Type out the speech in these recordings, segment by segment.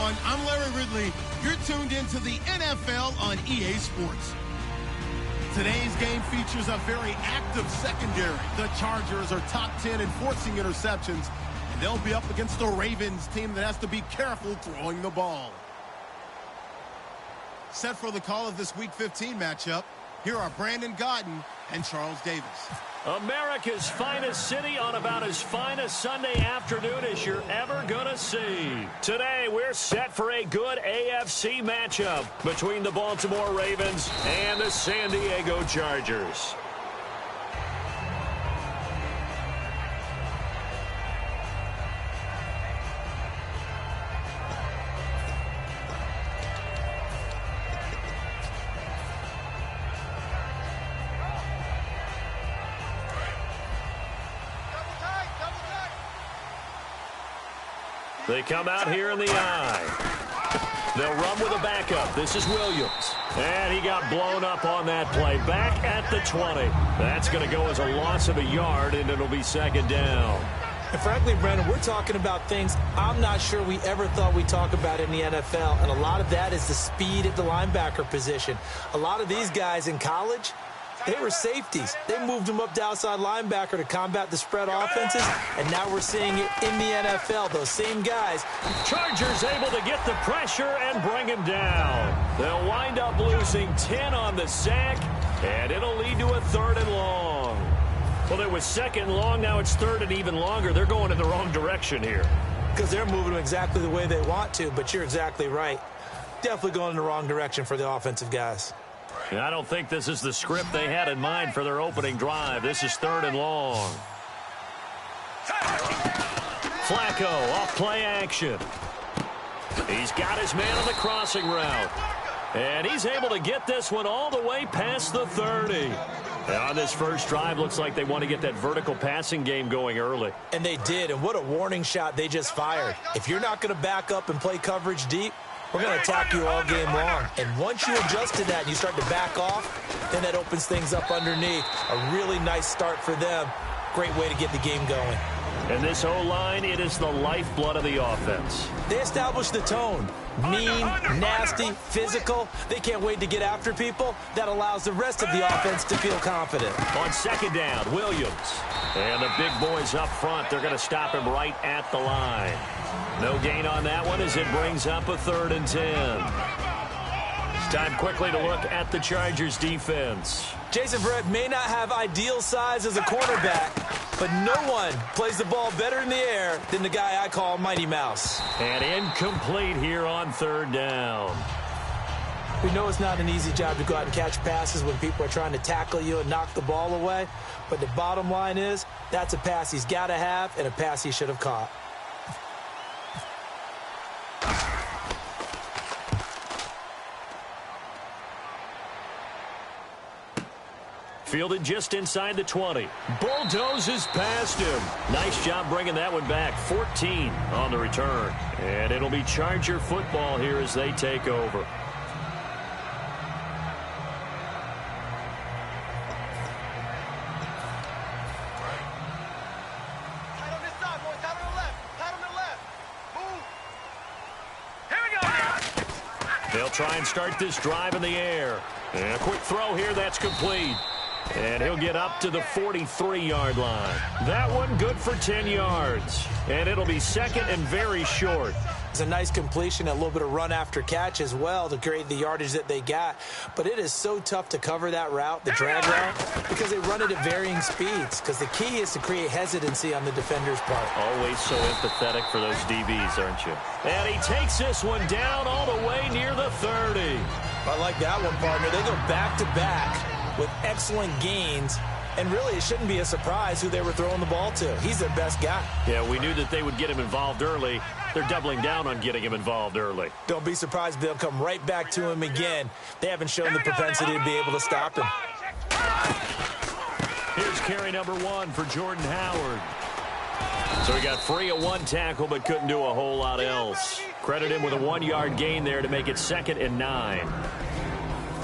everyone. I'm Larry Ridley. You're tuned into the NFL on EA Sports. Today's game features a very active secondary. The Chargers are top 10 in forcing interceptions, and they'll be up against the Ravens team that has to be careful throwing the ball. Set for the call of this Week 15 matchup, here are Brandon Gaudin and Charles Davis. America's finest city on about as fine a Sunday afternoon as you're ever going to see. Today, we're set for a good AFC matchup between the Baltimore Ravens and the San Diego Chargers. They come out here in the eye. They'll run with a backup. This is Williams. And he got blown up on that play. Back at the 20. That's going to go as a loss of a yard, and it'll be second down. And frankly, Brandon, we're talking about things I'm not sure we ever thought we'd talk about in the NFL. And a lot of that is the speed at the linebacker position. A lot of these guys in college, they were safeties. They moved them up to outside linebacker to combat the spread offenses, and now we're seeing it in the NFL. Those same guys. Chargers able to get the pressure and bring him down. They'll wind up losing 10 on the sack, and it'll lead to a 3rd and long. Well, it was 2nd and long. Now it's 3rd and even longer. They're going in the wrong direction here. Because they're moving them exactly the way they want to, but you're exactly right. Definitely going in the wrong direction for the offensive guys. I don't think this is the script they had in mind for their opening drive. This is 3rd and long. Flacco off play action. He's got his man on the crossing route. And he's able to get this one all the way past the 30. On this first drive, looks like they want to get that vertical passing game going early. And they did, and what a warning shot they just fired. If you're not going to back up and play coverage deep, we're going to attack you all game long. And once you adjust to that and you start to back off, then that opens things up underneath. A really nice start for them. Great way to get the game going. And this O-line, it is the lifeblood of the offense. They establish the tone. Mean, nasty, physical. They can't wait to get after people. That allows the rest of the offense to feel confident. On 2nd down, Williams. And the big boys up front, they're going to stop him right at the line. No gain on that one as it brings up a 3rd and 10. It's time quickly to look at the Chargers defense. Jason Verrett may not have ideal size as a cornerback, but no one plays the ball better in the air than the guy I call Mighty Mouse. And incomplete here on 3rd down. We know it's not an easy job to go out and catch passes when people are trying to tackle you and knock the ball away, but the bottom line is that's a pass he's got to have and a pass he should have caught. Fielded just inside the 20. Bulldozes past him. Nice job bringing that one back. 14 on the return. And it'll be Charger football here as they take over. They'll try and start this drive in the air. And a quick throw here, that's complete. And he'll get up to the 43-yard line. That one good for 10 yards. And it'll be 2nd and very short. It's a nice completion, a little bit of run after catch as well to create the yardage that they got. But it is so tough to cover that route, the drag route, because they run it at varying speeds. Because the key is to create hesitancy on the defender's part. Always so empathetic for those DBs, aren't you? And he takes this one down all the way near the 30. I like that one, partner. They go back-to-back with excellent gains. And really, it shouldn't be a surprise who they were throwing the ball to. He's their best guy. Yeah, we knew that they would get him involved early. They're doubling down on getting him involved early. Don't be surprised they'll come right back to him again. They haven't shown the propensity to be able to stop him. Here's carry number 1 for Jordan Howard. So he got free of 1 tackle but couldn't do a whole lot else. Credit him with a 1-yard gain there to make it 2nd and 9.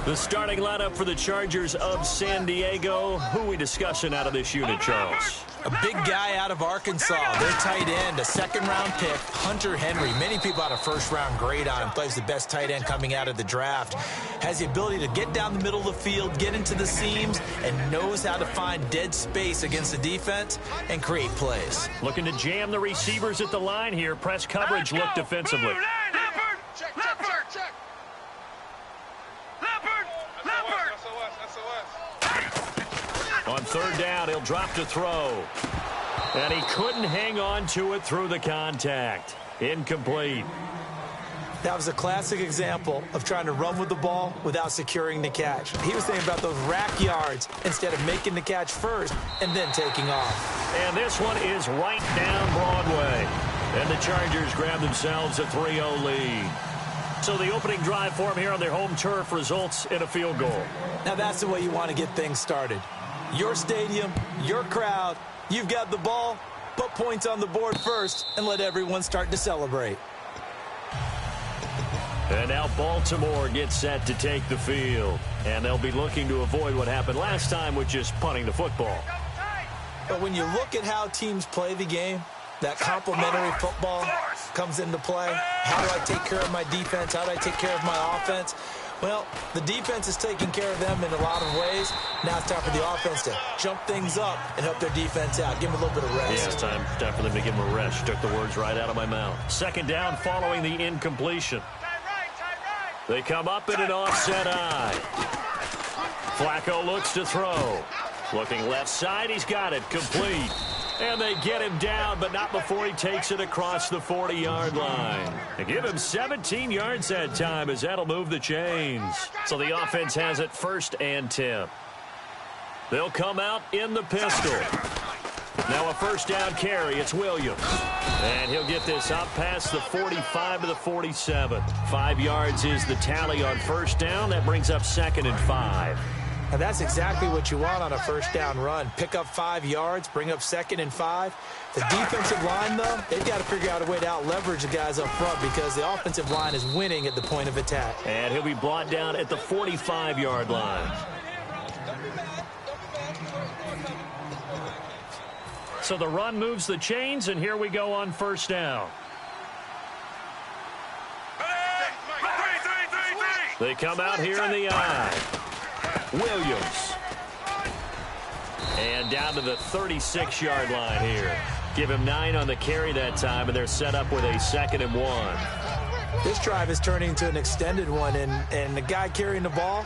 The starting lineup for the Chargers of San Diego. Who are we discussing out of this unit, Charles? A big guy out of Arkansas. Their tight end, a second-round pick, Hunter Henry. Many people had a first-round grade on him. Plays the best tight end coming out of the draft. Has the ability to get down the middle of the field, get into the seams, and knows how to find dead space against the defense and create plays. Looking to jam the receivers at the line here. Press coverage look defensively. On third down, he'll drop to throw. And he couldn't hang on to it through the contact. Incomplete. That was a classic example of trying to run with the ball without securing the catch. He was thinking about those rack yards instead of making the catch first and then taking off. And this one is right down Broadway. And the Chargers grab themselves a 3-0 lead. So the opening drive for them here on their home turf results in a field goal. Now that's the way you want to get things started. Your stadium, your crowd, you've got the ball, put points on the board first, and let everyone start to celebrate. And now Baltimore gets set to take the field. And they'll be looking to avoid what happened last time, which is punting the football. But when you look at how teams play the game, that complementary football comes into play. How do I take care of my defense? How do I take care of my offense? Well, the defense is taking care of them in a lot of ways. Now it's time for the offense to jump things up and help their defense out. Give them a little bit of rest. Yeah, it's time for them to give them a rest. Took the words right out of my mouth. Second down following the incompletion. They come up in an offset eye. Flacco looks to throw. Looking left side, he's got it. Complete. And they get him down, but not before he takes it across the 40-yard line. They give him 17 yards that time as that'll move the chains. So the offense has it 1st and 10. They'll come out in the pistol. Now a first down carry. It's Williams. And he'll get this up past the 45 to the 47. 5 yards is the tally on first down. That brings up 2nd and 5. And that's exactly what you want on a first down run. Pick up 5 yards, bring up 2nd and 5. The defensive line, though, they've got to figure out a way to out-leverage the guys up front because the offensive line is winning at the point of attack. And he'll be brought down at the 45-yard line. So the run moves the chains, and here we go on first down. They come out here in the eye. Williams. And down to the 36-yard line here. Give him 9 on the carry that time, and they're set up with a 2nd and 1. This drive is turning into an extended one, and the guy carrying the ball,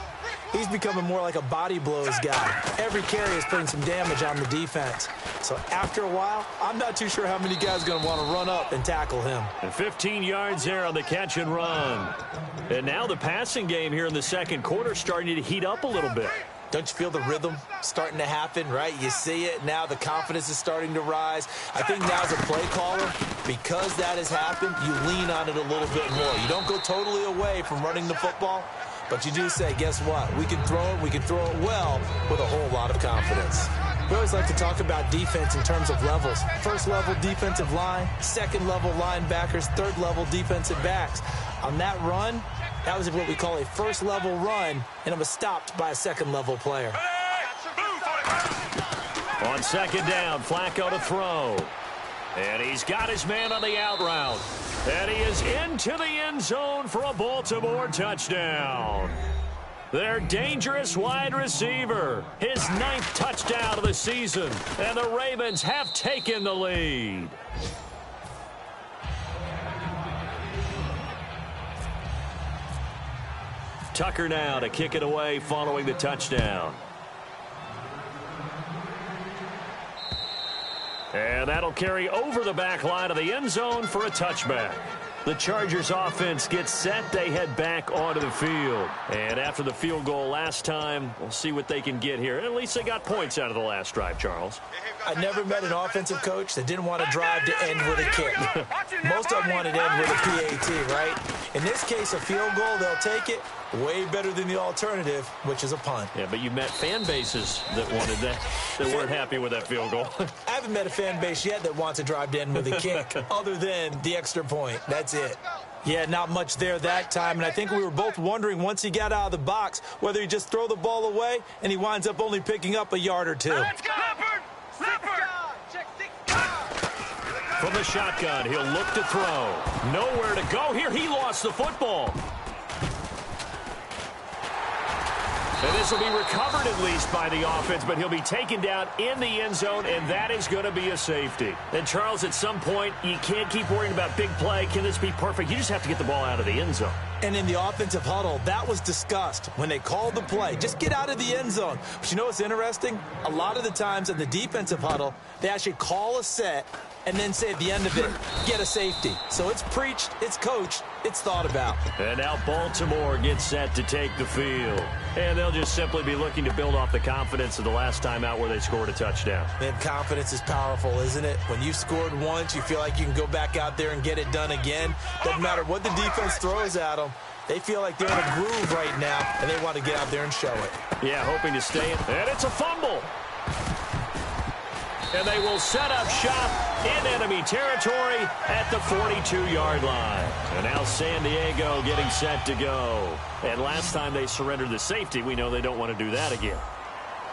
he's becoming more like a body blows guy. Every carry is putting some damage on the defense. So after a while, I'm not too sure how many guys are going to want to run up and tackle him. And 15 yards there on the catch and run. And now the passing game here in the second quarter starting to heat up a little bit. Don't you feel the rhythm starting to happen, right? You see it. Now the confidence is starting to rise. I think now as a play caller, because that has happened, you lean on it a little bit more. You don't go totally away from running the football, but you do say, guess what? We can throw it. We can throw it well with a whole lot of confidence. We always like to talk about defense in terms of levels. First level defensive line, second level linebackers, third level defensive backs. On that run, that was what we call a first level run, and it was stopped by a second level player. On second down, Flacco to throw. And he's got his man on the out route. And he is into the end zone for a Baltimore touchdown. Their dangerous wide receiver, his 9th touchdown of the season, and the Ravens have taken the lead. Tucker now to kick it away following the touchdown. And that'll carry over the back line of the end zone for a touchback. The Chargers offense gets set. They head back onto the field. And after the field goal last time, we'll see what they can get here. At least they got points out of the last drive, Charles. I never met an offensive coach that didn't want to drive to end with a kick. Most of them wanted to end with a PAT, right? In this case, a field goal, they'll take it. Way better than the alternative, which is a punt. Yeah, but you met fan bases that wanted that, that weren't happy with that field goal. I haven't met a fan base yet that wants to drive to end with a kick, other than the extra point. That's it. Yeah, not much there that time, and I think we were both wondering once he got out of the box whether he just throw the ball away and he winds up only picking up a yard or two. Let's go! Leopard! From the shotgun, he'll look to throw. Nowhere to go here. He lost the football. And this will be recovered at least by the offense, but he'll be taken down in the end zone, and that is going to be a safety. And, Charles, at some point, you can't keep worrying about big play. Can this be perfect? You just have to get the ball out of the end zone. And in the offensive huddle, that was discussed when they called the play. Just get out of the end zone. But you know what's interesting? A lot of the times in the defensive huddle, they actually call a set and then say at the end of it, get a safety. So it's preached, it's coached, it's thought about. And now Baltimore gets set to take the field. And they'll just simply be looking to build off the confidence of the last time out where they scored a touchdown. Man, confidence is powerful, isn't it? When you've scored once, you feel like you can go back out there and get it done again. Doesn't matter what the defense throws at them. They feel like they're in a groove right now, and they want to get out there and show it. Yeah, hoping to stay in. And it's a fumble. And they will set up shop in enemy territory at the 42-yard line. And now San Diego getting set to go. And last time they surrendered the safety, we know they don't want to do that again.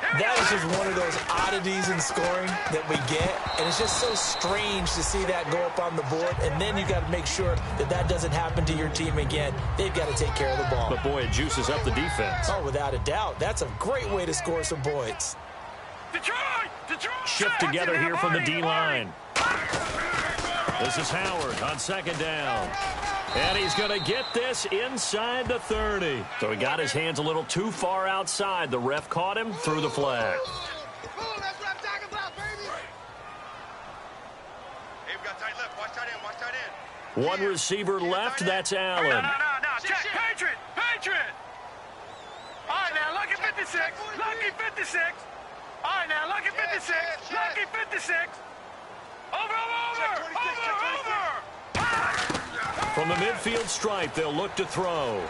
That is just one of those oddities in scoring that we get. And it's just so strange to see that go up on the board. And then you got to make sure that that doesn't happen to your team again. They've got to take care of the ball. But, boy, it juices up the defense. Oh, without a doubt. That's a great way to score some points. Detroit! Shift together here from the D-line. This is Howard on second down. And he's going to get this inside the 30. So he got his hands a little too far outside. The ref caught him through the flag. That's what I'm talking about, baby! Hey, we got tight left. Watch tight end. Watch tight end. One receiver left. That's Allen. No. Check. Patriot! All right, now, lucky 56. Lucky 56. All right, now, lucky 56. Lucky 56. Over. From the midfield stripe, they'll look to throw.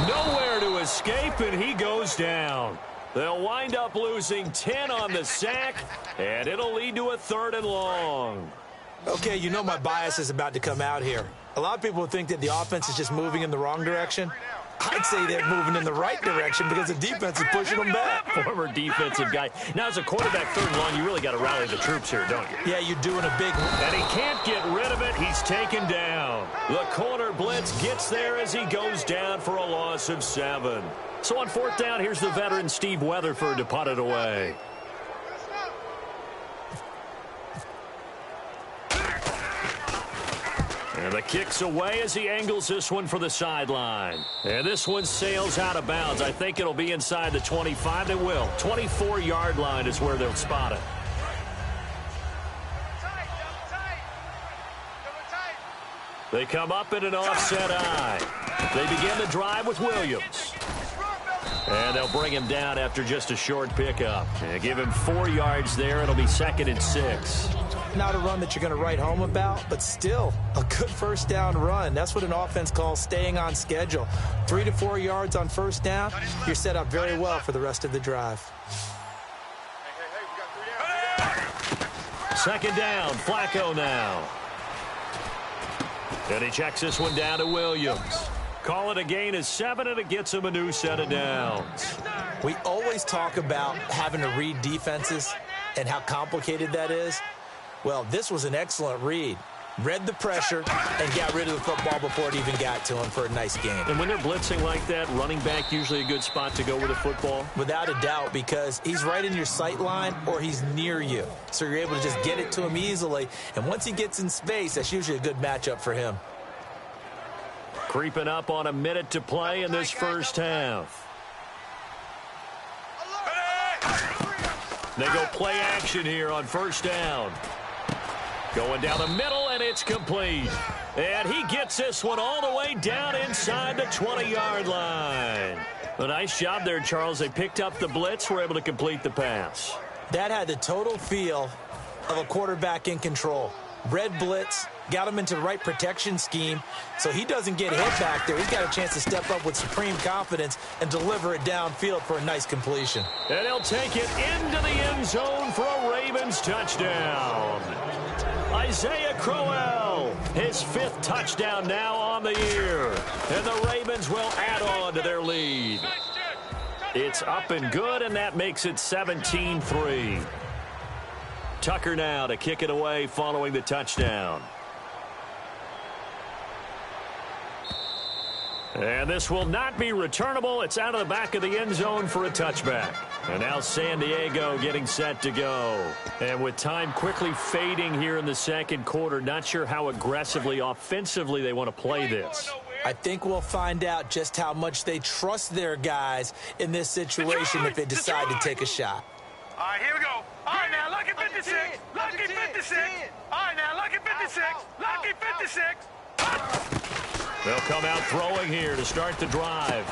Nowhere to escape, and he goes down. They'll wind up losing 10 on the sack, and it'll lead to a 3rd and long. Okay, you know my bias is about to come out here. A lot of people think that the offense is just moving in the wrong direction. I'd say they're moving in the right direction because the defense is pushing them back. Former defensive guy. Now, as a quarterback 3rd and long, you really got to rally the troops here, don't you? Yeah, you're doing a big one. And he can't get rid of it. He's taken down. The corner blitz gets there as he goes down for a loss of 7. So on 4th down, here's the veteran Steve Weatherford to punt it away. And the kick's away as he angles this one for the sideline. And this one sails out of bounds. I think it'll be inside the 25. It will. 24-yard line is where they'll spot it. They come up in an offset eye. They begin the drive with Williams. And they'll bring him down after just a short pickup. And give him 4 yards there. It'll be 2nd and 6. Not a run that you're going to write home about, but still a good 1st down run. That's what an offense calls staying on schedule. 3 to 4 yards on 1st down, you're set up very well for the rest of the drive. 2nd down, Flacco now. And he checks this one down to Williams. Call it a gain of 7, and it gets him a new set of downs. We always talk about having to read defenses and how complicated that is. Well, this was an excellent read. Read the pressure and got rid of the football before it even got to him for a nice game. And when they're blitzing like that, running back usually a good spot to go with the football? Without a doubt, because he's right in your sight line or he's near you. So you're able to just get it to him easily. And once he gets in space, that's usually a good matchup for him. Creeping up on a minute to play in this 1st half. They go play action here on 1st down. Going down the middle, and it's complete. And he gets this one all the way down inside the 20-yard line. A nice job there, Charles. They picked up the blitz, were able to complete the pass. That had the total feel of a quarterback in control. Red blitz, got him into the right protection scheme, so he doesn't get hit back there. He's got a chance to step up with supreme confidence and deliver it downfield for a nice completion. And he'll take it into the end zone for a Ravens touchdown. Isaiah Crowell, his 5th touchdown now on the year. And the Ravens will add on to their lead. It's up and good, and that makes it 17-3. Tucker now to kick it away following the touchdown. And this will not be returnable. It's out of the back of the end zone for a touchback. And now San Diego getting set to go. And with time quickly fading here in the second quarter, not sure how aggressively, offensively they want to play this. I think we'll find out just how much they trust their guys in this situation if they decide to take a shot. All right, here we go. All right, now, lucky 56. Lucky 56. All right, now, lucky 56. Lucky 56. They'll come out throwing here to start the drive.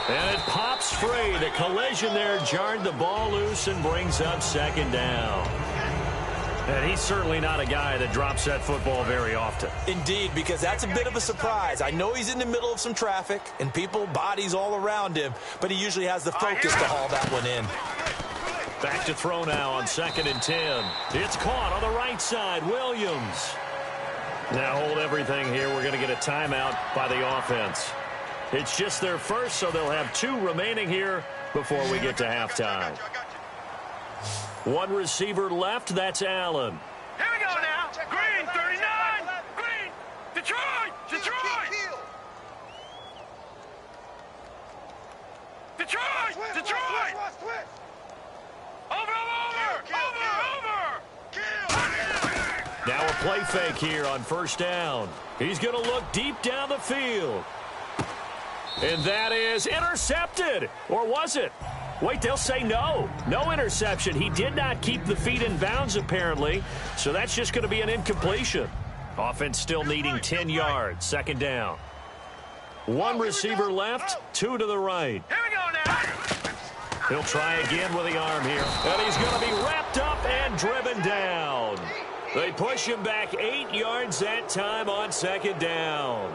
And it pops free. The collision there jarred the ball loose and brings up second down. And he's certainly not a guy that drops that football very often. Indeed, because that's a bit of a surprise. I know he's in the middle of some traffic and people, bodies all around him, but he usually has the focus to haul that one in. Back to throw now on 2nd and 10. It's caught on the right side. Williams. Now hold everything here. We're going to get a timeout by the offense. It's just their first, so they'll have 2 remaining here before we get to halftime. 1 receiver left. That's Allen. Here we go now. Green, 39. Green. Detroit. Detroit. Detroit. Detroit. Over. Now a play fake here on 1st down. He's going to look deep down the field. And that is intercepted. Or was it? Wait, they'll say no. No interception. He did not keep the feet in bounds, apparently. So that's just going to be an incompletion. Offense still needing 10 yards. 2nd down. 1 receiver left, 2 to the right. Here we go now. He'll try again with the arm here. And he's going to be wrapped up and driven down. They push him back 8 yards that time on 2nd down.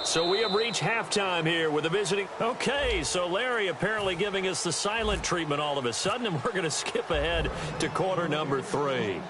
So we have reached halftime here with the visiting. Okay, so Larry apparently giving us the silent treatment all of a sudden, and we're going to skip ahead to quarter number 3.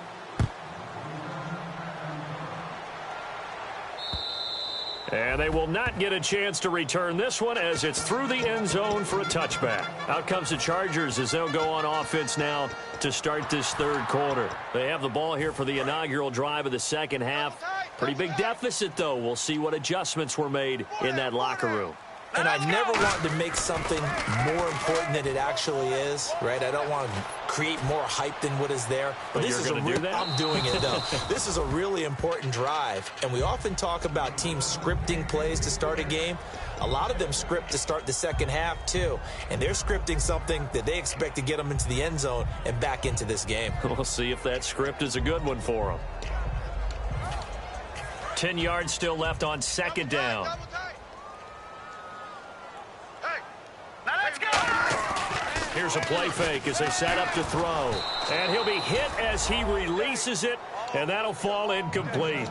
And they will not get a chance to return this one as it's through the end zone for a touchback. Out comes the Chargers as they'll go on offense now to start this 3rd quarter. They have the ball here for the inaugural drive of the second half. Pretty big deficit, though. We'll see what adjustments were made in that locker room. And I never want to make something more important than it actually is, right? I don't want to create more hype than what is there. But this is do that? I'm doing it, though. This is a really important drive. And we often talk about teams scripting plays to start a game. A lot of them script to start the second half, too. And they're scripting something that they expect to get them into the end zone and back into this game. We'll see if that script is a good one for them. 10 yards still left on 2nd down. Here's a play fake as they set up to throw. And he'll be hit as he releases it, and that'll fall incomplete.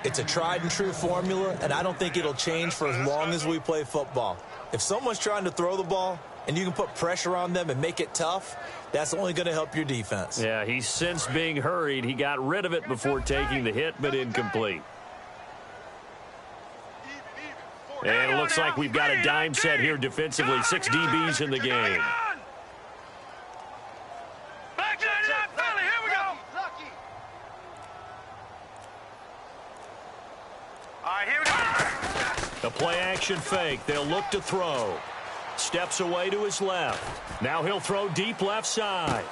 It's a tried-and-true formula, and I don't think it'll change for as long as we play football. If someone's trying to throw the ball and you can put pressure on them and make it tough, that's only going to help your defense. Yeah, he's since being hurried. He got rid of it before taking the hit, but incomplete. And it looks like we've got a dime set here defensively. 6 DBs in the game. A play-action fake. They'll look to throw. Steps away to his left. Now he'll throw deep left side.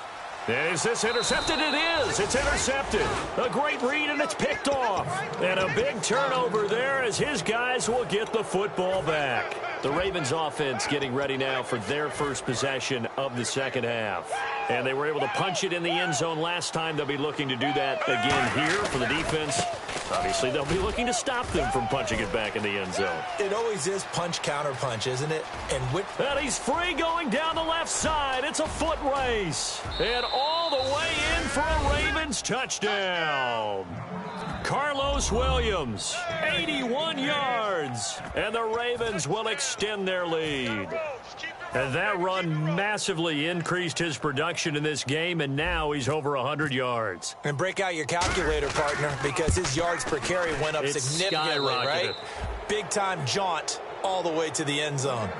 Is this intercepted? It is. It's intercepted. A great read, and it's picked off. And a big turnover there as his guys will get the football back. The Ravens offense getting ready now for their first possession of the second half. And they were able to punch it in the end zone last time. They'll be looking to do that again here for the defense. Obviously, they'll be looking to stop them from punching it back in the end zone. It always is punch, counter punch, isn't it? And he's free going down the left side. It's a foot race. And all the way in for a Ravens touchdown. Carlos Williams, 81 yards. And the Ravens will extend their lead. And that run massively increased his production in this game, and now he's over 100 yards. And break out your calculator, partner, because his yards per carry went up significantly, right? Big-time jaunt all the way to the end zone.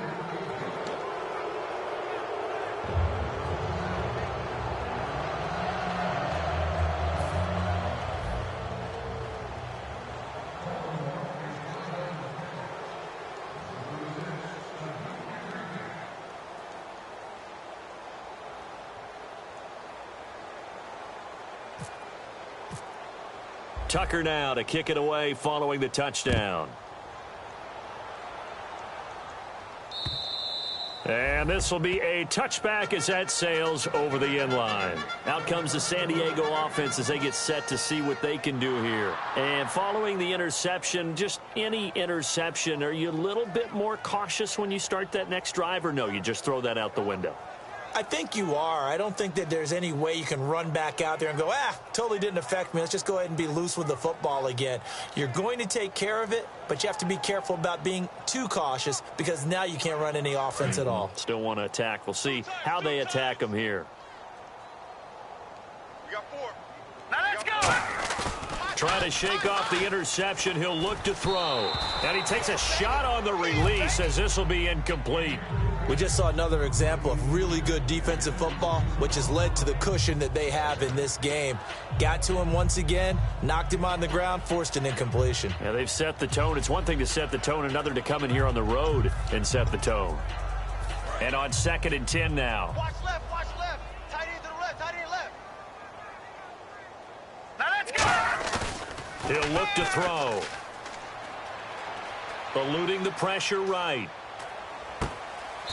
Tucker now to kick it away following the touchdown. And this will be a touchback as that sails over the end line. Out comes the San Diego offense as they get set to see what they can do here. And following the interception, just any interception, are you a little bit more cautious when you start that next drive, or no, you just throw that out the window? I think you are. I don't think that there's any way you can run back out there and go, totally didn't affect me. Let's just go ahead and be loose with the football again. You're going to take care of it, but you have to be careful about being too cautious because now you can't run any offense at all. Still want to attack. We'll see how they attack them here. We got 4. Now let's go. Trying to shake off the interception. He'll look to throw. And he takes a shot on the release as this will be incomplete. We just saw another example of really good defensive football, which has led to the cushion that they have in this game. Got to him once again, knocked him on the ground, forced an incompletion. Yeah, they've set the tone. It's one thing to set the tone, another to come in here on the road and set the tone. And on 2nd and 10 now. Watch left, watch left. Tight end to the left, tight end left. Now let's go. He'll look to throw. Eluding the pressure right.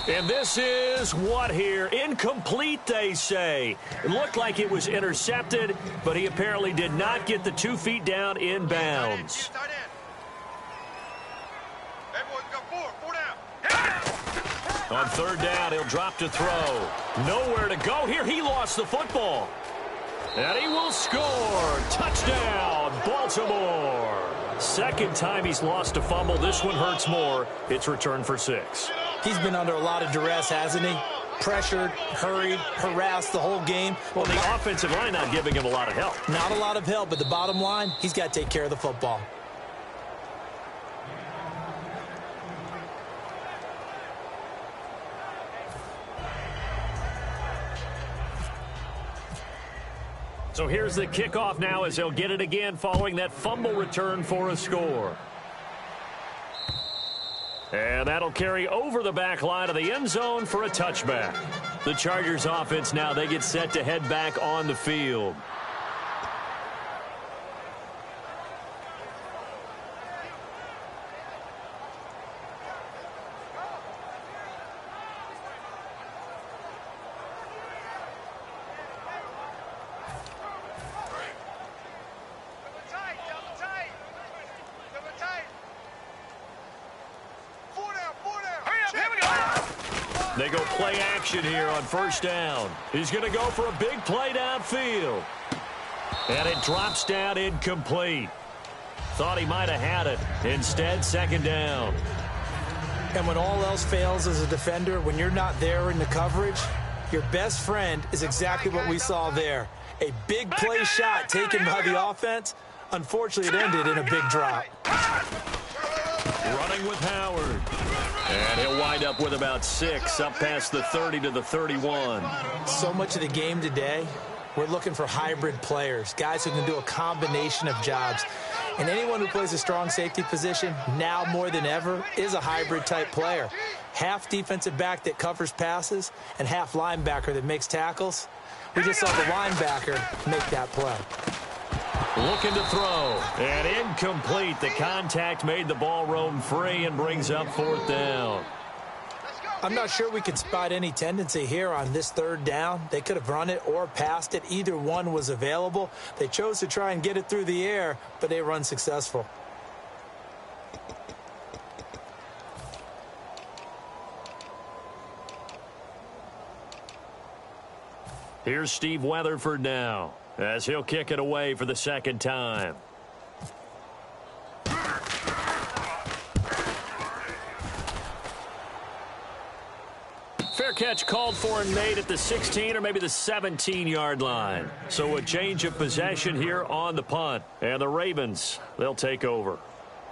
And this is what here? Incomplete, they say. It looked like it was intercepted, but he apparently did not get the 2 feet down in bounds. On 3rd down, he'll drop to throw. Nowhere to go here. He lost the football. And he will score. Touchdown, Baltimore. 2nd time he's lost a fumble. This one hurts more. It's returned for 6. He's been under a lot of duress, hasn't he? Pressured, hurried, harassed the whole game. Well, the offensive line not giving him a lot of help. Not a lot of help, but the bottom line, he's got to take care of the football. So here's the kickoff now as they'll get it again following that fumble return for a score. And that'll carry over the back line of the end zone for a touchback. The Chargers offense now, they get set to head back on the field. They go play action here on 1st down. He's going to go for a big play downfield. And it drops down incomplete. Thought he might have had it. Instead, 2nd down. And when all else fails as a defender, when you're not there in the coverage, your best friend is exactly what we saw there. A big play shot taken by the offense. Unfortunately, it ended in a big drop. Running with Howard. And he'll wind up with about 6, up past the 30 to the 31. So much of the game today, we're looking for hybrid players, guys who can do a combination of jobs. And anyone who plays a strong safety position, now more than ever, is a hybrid-type player. Half defensive back that covers passes and half linebacker that makes tackles. We just saw the linebacker make that play. Looking to throw. And incomplete. The contact made the ball roam free and brings up 4th down. I'm not sure we could spot any tendency here on this 3rd down. They could have run it or passed it. Either one was available. They chose to try and get it through the air, but they were unsuccessful. Here's Steve Weatherford now, as he'll kick it away for the 2nd time. catch called for, Nate, at the 16 or maybe the 17-yard line. So a change of possession here on the punt. And the Ravens, they'll take over.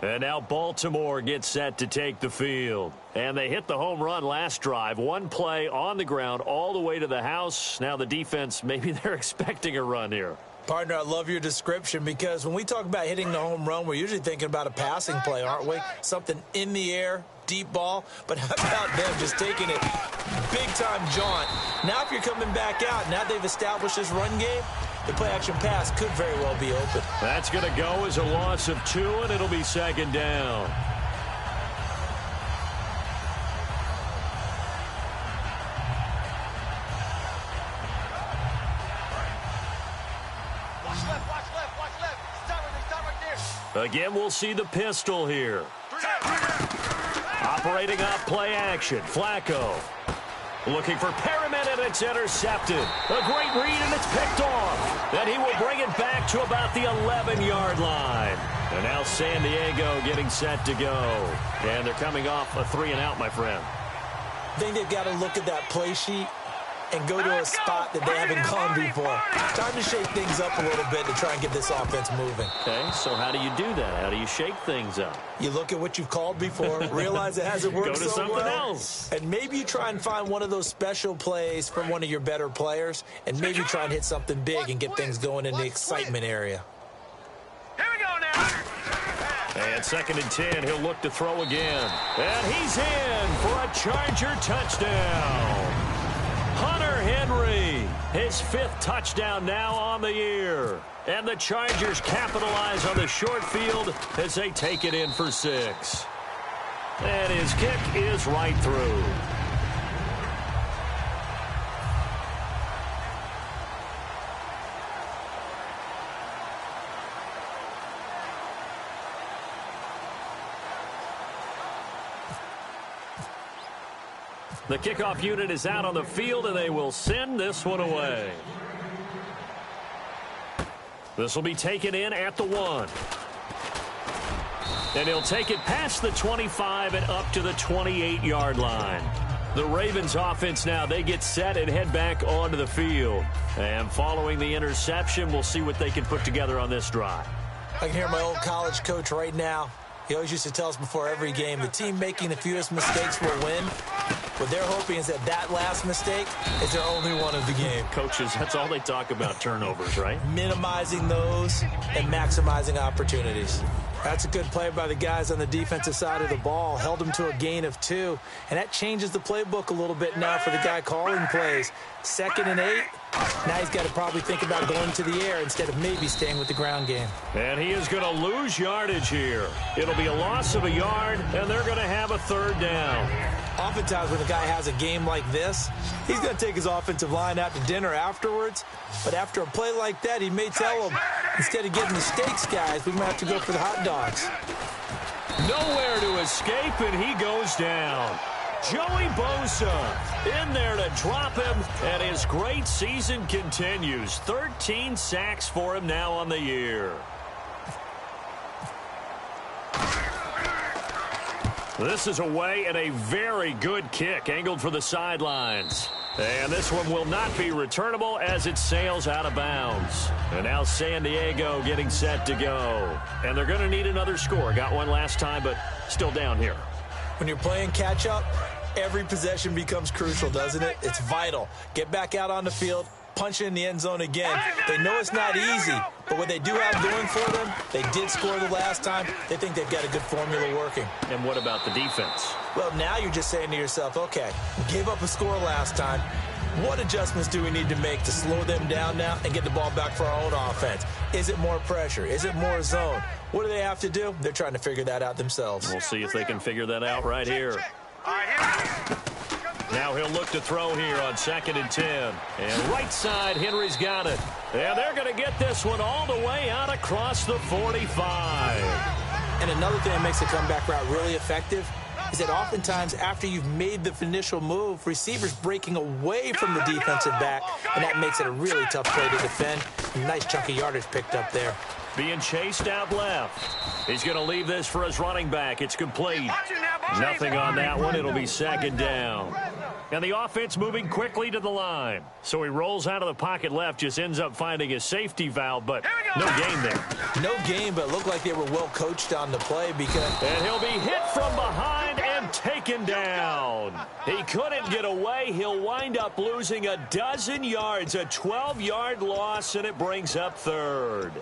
And now Baltimore gets set to take the field. And they hit the home run last drive. One play on the ground all the way to the house. Now the defense, maybe they're expecting a run here. Partner, I love your description because when we talk about hitting the home run, we're usually thinking about a passing play, aren't we? Something in the air, deep ball. But how about them just taking it big-time jaunt? Now if you're coming back out, now they've established this run game, the play-action pass could very well be open. That's going to go as a loss of 2, and it'll be second down. Again, we'll see the pistol here. Operating off play action. Flacco looking for Perriman, and it's intercepted. A great read, and it's picked off. Then he will bring it back to about the 11-yard line. And now San Diego getting set to go. And they're coming off a 3-and-out, my friend. I think they've got to look at that play sheet and go to a spot that they haven't gone before. Time to shake things up a little bit to try and get this offense moving. Okay, so how do you do that? How do you shake things up? You look at what you've called before, realize it hasn't worked Go to so something well, else. and maybe you try and find one of those special plays from one of your better players, and maybe try and hit something big and get things going in the excitement area. Here we go now. And 2nd and 10, he'll look to throw again. And he's in for a Charger touchdown. Hunter Henry, his 5th touchdown now on the year. And the Chargers capitalize on the short field as they take it in for 6. And his kick is right through. The kickoff unit is out on the field, and they will send this one away. This will be taken in at the 1. And he'll take it past the 25 and up to the 28-yard line. The Ravens offense now, they get set and head back onto the field. And following the interception, we'll see what they can put together on this drive. I can hear my old college coach right now. He always used to tell us before every game, the team making the fewest mistakes will win. What they're hoping is that last mistake is their only one of the game. Coaches, that's all they talk about, turnovers, right? Minimizing those and maximizing opportunities. That's a good play by the guys on the defensive side of the ball. Held them to a gain of 2. And that changes the playbook a little bit now for the guy calling plays. 2nd and 8. Now he's got to probably think about going to the air instead of maybe staying with the ground game. And he is going to lose yardage here. It'll be a loss of a yard, and they're going to have a 3rd down. Oftentimes when a guy has a game like this, he's going to take his offensive line out to dinner afterwards. But after a play like that, he may tell them, instead of getting the steaks, guys, we might have to go for the hot dogs. Nowhere to escape, and he goes down. Joey Bosa in there to drop him, and his great season continues. 13 sacks for him now on the year. This is away, and a very good kick angled for the sidelines. And this one will not be returnable as it sails out of bounds. And now San Diego getting set to go. And they're going to need another score. Got one last time, but still down here. When you're playing catch-up, every possession becomes crucial, doesn't it? It's vital. Get back out on the field, punch it in the end zone again. They know it's not easy, but what they do have going for them, they did score the last time. They think they've got a good formula working. And what about the defense? Well, now you're just saying to yourself, okay, we gave up a score last time. What adjustments do we need to make to slow them down now and get the ball back for our own offense? Is it more pressure? Is it more zone? What do they have to do? They're trying to figure that out themselves. We'll see if they can figure that out right here. Now he'll look to throw here on 2nd and 10. And right side, Henry's got it. And they're going to get this one all the way out across the 45. And another thing that makes the comeback route really effective is that oftentimes after you've made the initial move, receivers breaking away from the defensive back, and that makes it a really tough play to defend. A nice chunk of yardage picked up there. Being chased out left. He's going to leave this for his running back. It's complete. Nothing on that one. It'll be 2nd down. And the offense moving quickly to the line. So he rolls out of the pocket left, just ends up finding a safety valve, but no gain there. No gain, but it looked like they were well coached on the play because... And he'll be hit from behind and taken down. He couldn't get away. He'll wind up losing a dozen yards, a 12-yard loss, and it brings up third.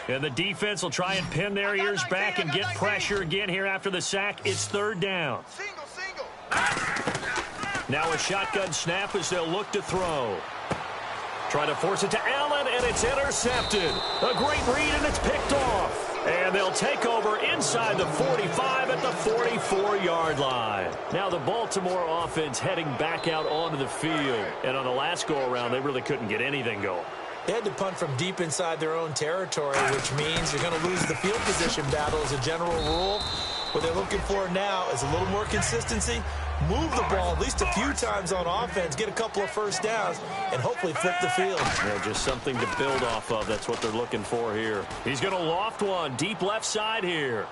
And the defense will try and pin their ears back and get pressure again here after the sack. It's third down. Now a shotgun snap as they'll look to throw. Try to force it to Allen, and it's intercepted. A great read, and it's picked off. And they'll take over inside the 45 at the 44-yard line. Now the Baltimore offense heading back out onto the field. And on the last go-around, they really couldn't get anything going. They had to punt from deep inside their own territory, which means you're going to lose the field position battle as a general rule. What they're looking for now is a little more consistency, move the ball at least a few times on offense, get a couple of first downs, and hopefully flip the field. Yeah, just something to build off of. That's what they're looking for here. He's going to loft one deep left side here.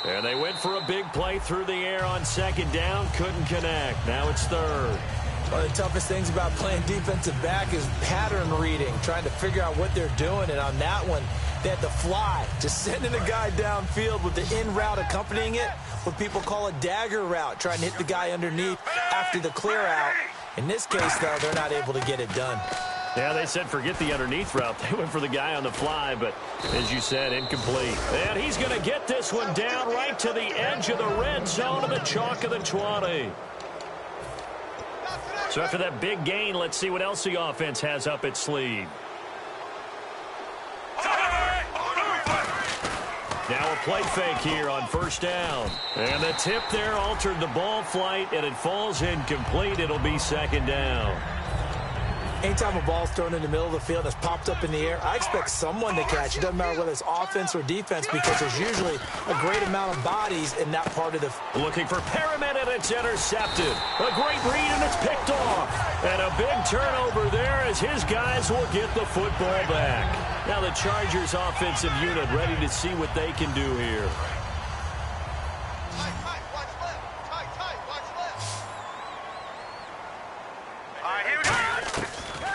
And they went for a big play through the air on second down. Couldn't connect. Now it's third. One of the toughest things about playing defensive back is pattern reading, trying to figure out what they're doing. And on that one, they had to fly, just sending a guy downfield with the in route accompanying it, what people call a dagger route, trying to hit the guy underneath after the clear out. In this case, though, they're not able to get it done. Yeah, they said forget the underneath route. They went for the guy on the fly, but as you said, incomplete. And he's going to get this one down right to the edge of the red zone of the chalk of the 20. So after that big gain, let's see what else the offense has up its sleeve. Now a play fake here on first down. And the tip there altered the ball flight, and it falls incomplete. It'll be second down. Anytime a ball's thrown in the middle of the field and it's popped up in the air, I expect someone to catch it. Doesn't matter whether it's offense or defense, because there's usually a great amount of bodies in that part of the... Looking for Perriman, and it's intercepted. A great read, and it's picked off. And a big turnover there as his guys will get the football back. Now the Chargers offensive unit ready to see what they can do here.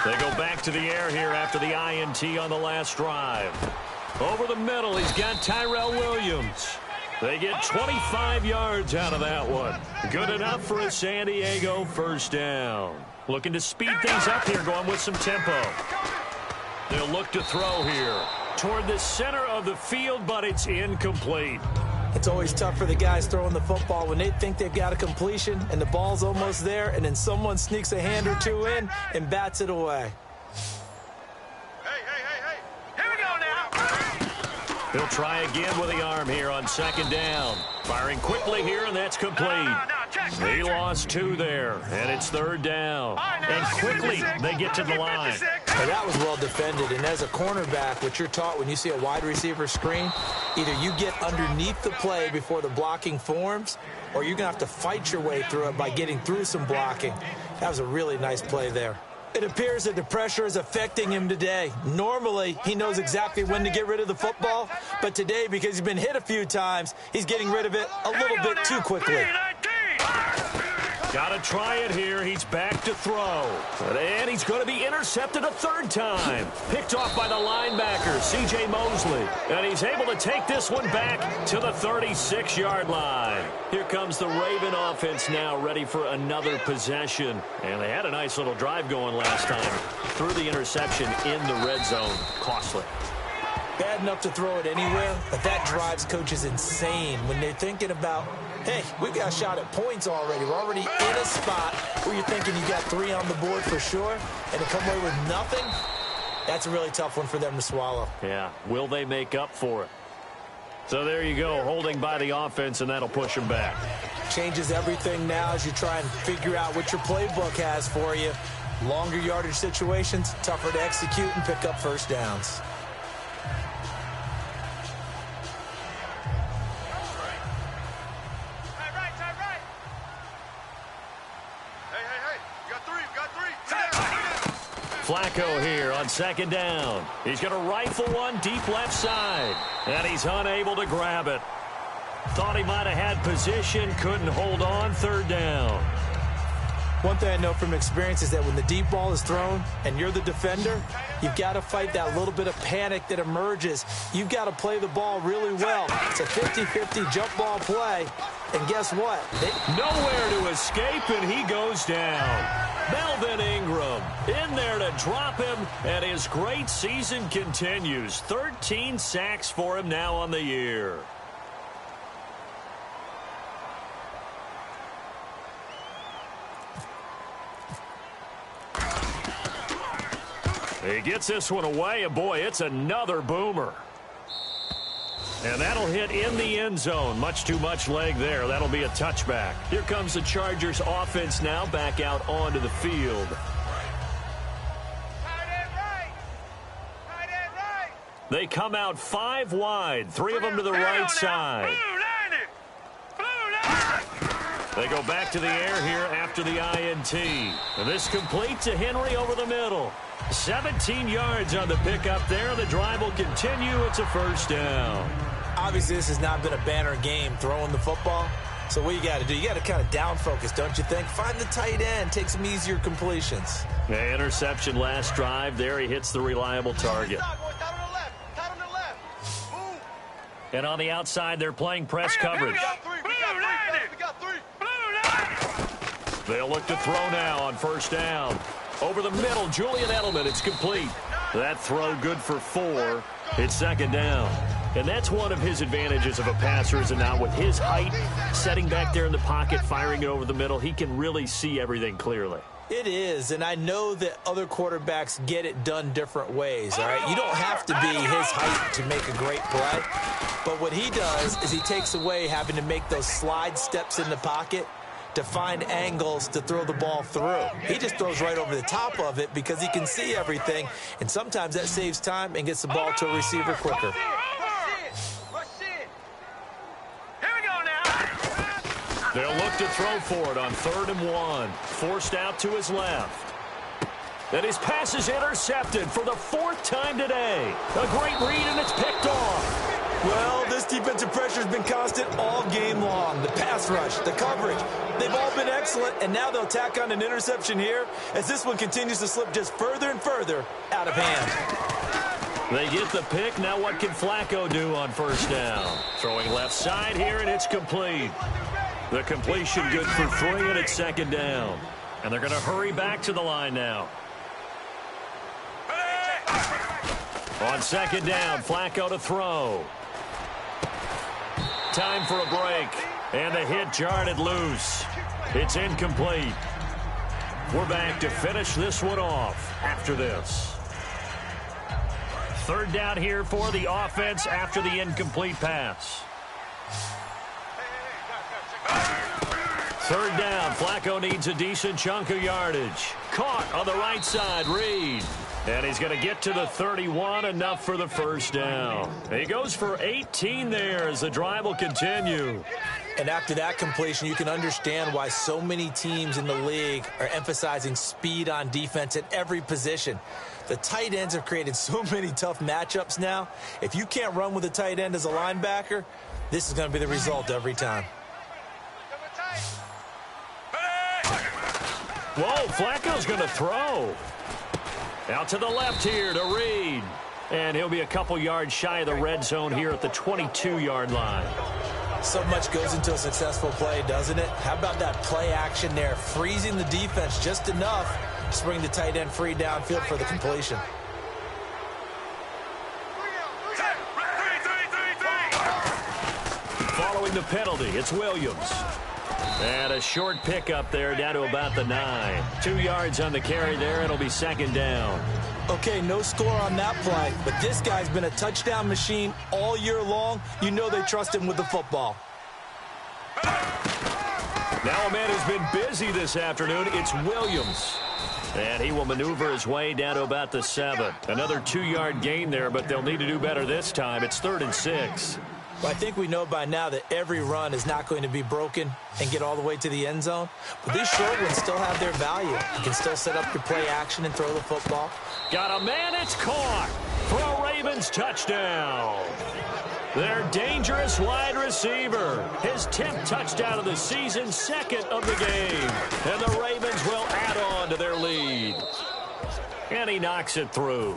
They go back to the air here after the INT on the last drive. Over the middle, he's got Tyrell Williams. They get 25 yards out of that one. Good enough for a San Diego first down. Looking to speed things up here, going with some tempo. They'll look to throw here toward the center of the field, but it's incomplete. It's always tough for the guys throwing the football when they think they've got a completion and the ball's almost there, and then someone sneaks a hand or two in and bats it away. Hey. Here we go now. He'll try again with the arm here on second down. Firing quickly here, and that's complete. He lost two there, and it's third down. And quickly, they get to the line. Well, that was well defended, and as a cornerback, what you're taught when you see a wide receiver screen, either you get underneath the play before the blocking forms, or you're going to have to fight your way through it by getting through some blocking. That was a really nice play there. It appears that the pressure is affecting him today. Normally, he knows exactly when to get rid of the football, but today, because he's been hit a few times, he's getting rid of it a little bit too quickly. Got to try it here. He's back to throw. And he's going to be intercepted a third time. Picked off by the linebacker, C.J. Mosley. And he's able to take this one back to the 36-yard line. Here comes the Raven offense now, ready for another possession. And they had a nice little drive going last time. Threw the interception in the red zone. Costly. Bad enough to throw it anywhere, but that drives coaches insane when they're thinking about, hey, we got a shot at points already. We're already in a spot where you're thinking you got 3 on the board for sure, and to come away with nothing, that's a really tough one for them to swallow. Yeah, will they make up for it? So there you go, holding by the offense, and that'll push them back. Changes everything now as you try and figure out what your playbook has for you. Longer yardage situations, tougher to execute and pick up first downs. Flacco here on second down. He's going to rifle one deep left side, and he's unable to grab it. Thought he might have had position, couldn't hold on, third down. One thing I know from experience is that when the deep ball is thrown and you're the defender, you've got to fight that little bit of panic that emerges. You've got to play the ball really well. It's a 50-50 jump ball play. And guess what? Nowhere to escape, and he goes down. Melvin Ingram in there to drop him, and his great season continues. 13 sacks for him now on the year. He gets this one away, and boy, it's another boomer. And that'll hit in the end zone. Much too much leg there. That'll be a touchback. Here comes the Chargers offense now back out onto the field. They come out 5 wide, 3 of them to the right side. They go back to the air here after the INT. And this complete to Henry over the middle. 17 yards on the pickup there. The drive will continue. It's a first down. Obviously, this has not been a banner game throwing the football. So what you got to do, you got to kind of down focus, don't you think? Find the tight end, take some easier completions. The interception last drive. There he hits the reliable target. And on the outside, they're playing press coverage. They'll look to throw now on first down. Over the middle, Julian Edelman. It's complete. That throw good for 4. It's second down. And that's one of his advantages of a passer, is now with his height, setting back there in the pocket, firing it over the middle, he can really see everything clearly. It is, and I know that other quarterbacks get it done different ways, all right? You don't have to be his height to make a great play, but what he does is he takes away having to make those slide steps in the pocket to find angles to throw the ball through. He just throws right over the top of it because he can see everything, and sometimes that saves time and gets the ball to a receiver quicker. They'll look to throw for it on 3rd and 1. Forced out to his left. And his pass is intercepted for the 4th time today. A great read, and it's picked off. Well, this defensive pressure has been constant all game long. The pass rush, the coverage, they've all been excellent, and now they'll tack on an interception here as this one continues to slip just further and further out of hand. They get the pick. Now what can Flacco do on first down? Throwing left side here, and it's complete. The completion good for 3, and it's second down. And they're going to hurry back to the line now. On second down, Flacco to throw. Time for a break. And the hit jarred it loose. It's incomplete. We're back to finish this one off after this. 3rd down here for the offense after the incomplete pass. 3rd down. Flacco needs a decent chunk of yardage. Caught on the right side. Reed. And he's going to get to the 31, enough for the first down. He goes for 18 there as the drive will continue. And after that completion, you can understand why so many teams in the league are emphasizing speed on defense at every position. The tight ends have created so many tough matchups now. If you can't run with a tight end as a linebacker, this is going to be the result every time. Whoa, Flacco's going to throw. Out to the left here to Reed. And he'll be a couple yards shy of the red zone here at the 22-yard line. So much goes into a successful play, doesn't it? How about that play action there? Freezing the defense just enough to bring the tight end free downfield for the completion. Following the penalty, it's Williams. And a short pickup there down to about the 9. 2 yards on the carry there. It'll be second down. Okay, no score on that play, but this guy's been a touchdown machine all year long. You know they trust him with the football. Now a man who's been busy this afternoon. It's Williams. And he will maneuver his way down to about the 7. Another 2-yard gain there, but they'll need to do better this time. It's 3rd and 6. Well, I think we know by now that every run is not going to be broken and get all the way to the end zone. But these short ones still have their value. You can still set up your play action and throw the football. Got a man, it's caught. For a Ravens touchdown. Their dangerous wide receiver. His 10th touchdown of the season, second of the game. And the Ravens will add on to their lead. And he knocks it through.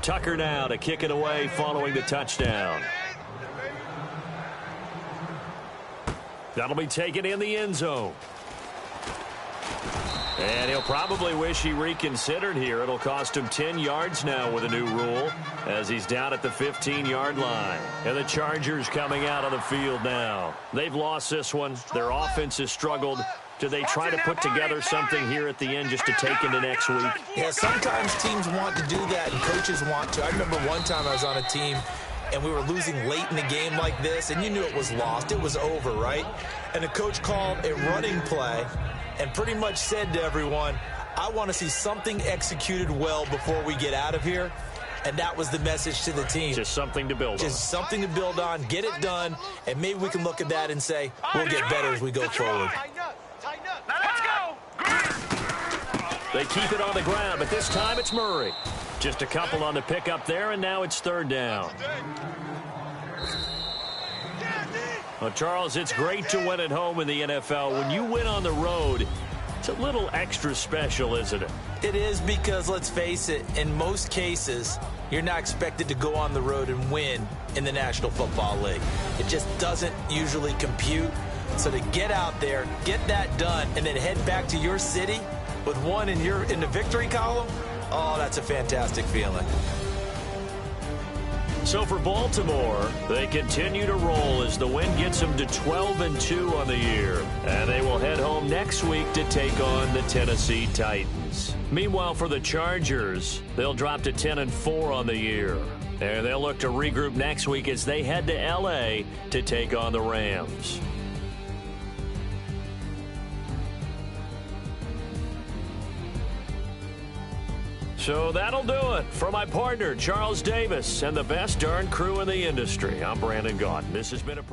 Tucker now to kick it away following the touchdown. That'll be taken in the end zone. And he'll probably wish he reconsidered here. It'll cost him 10 yards now with a new rule as he's down at the 15-yard line. And the Chargers coming out on the field now. They've lost this one. Their offense has struggled. Do they try to put together something here at the end just to take into next week? Yeah, sometimes teams want to do that and coaches want to. I remember one time I was on a team and we were losing late in the game like this, and you knew it was lost. It was over, right? And the coach called a running play and pretty much said to everyone, I want to see something executed well before we get out of here. And that was the message to the team. Just something to build on. Just something to build on, get it done, and maybe we can look at that and say, we'll get better as we go forward. Now let's go. They keep it on the ground, but this time it's Murray. Just a couple on the pickup there, and now it's third down. Well, Charles, it's great to win at home in the NFL. When you win on the road, it's a little extra special, isn't it? It is because, let's face it, in most cases, you're not expected to go on the road and win in the National Football League. It just doesn't usually compute. So to get out there, get that done, and then head back to your city with one in the victory column, oh, that's a fantastic feeling. So for Baltimore, they continue to roll as the win gets them to 12-2 on the year. And they will head home next week to take on the Tennessee Titans. Meanwhile, for the Chargers, they'll drop to 10-4 on the year. And they'll look to regroup next week as they head to L.A. to take on the Rams. So that'll do it. For my partner, Charles Davis, and the best darn crew in the industry, I'm Brandon Gaudin. This has been a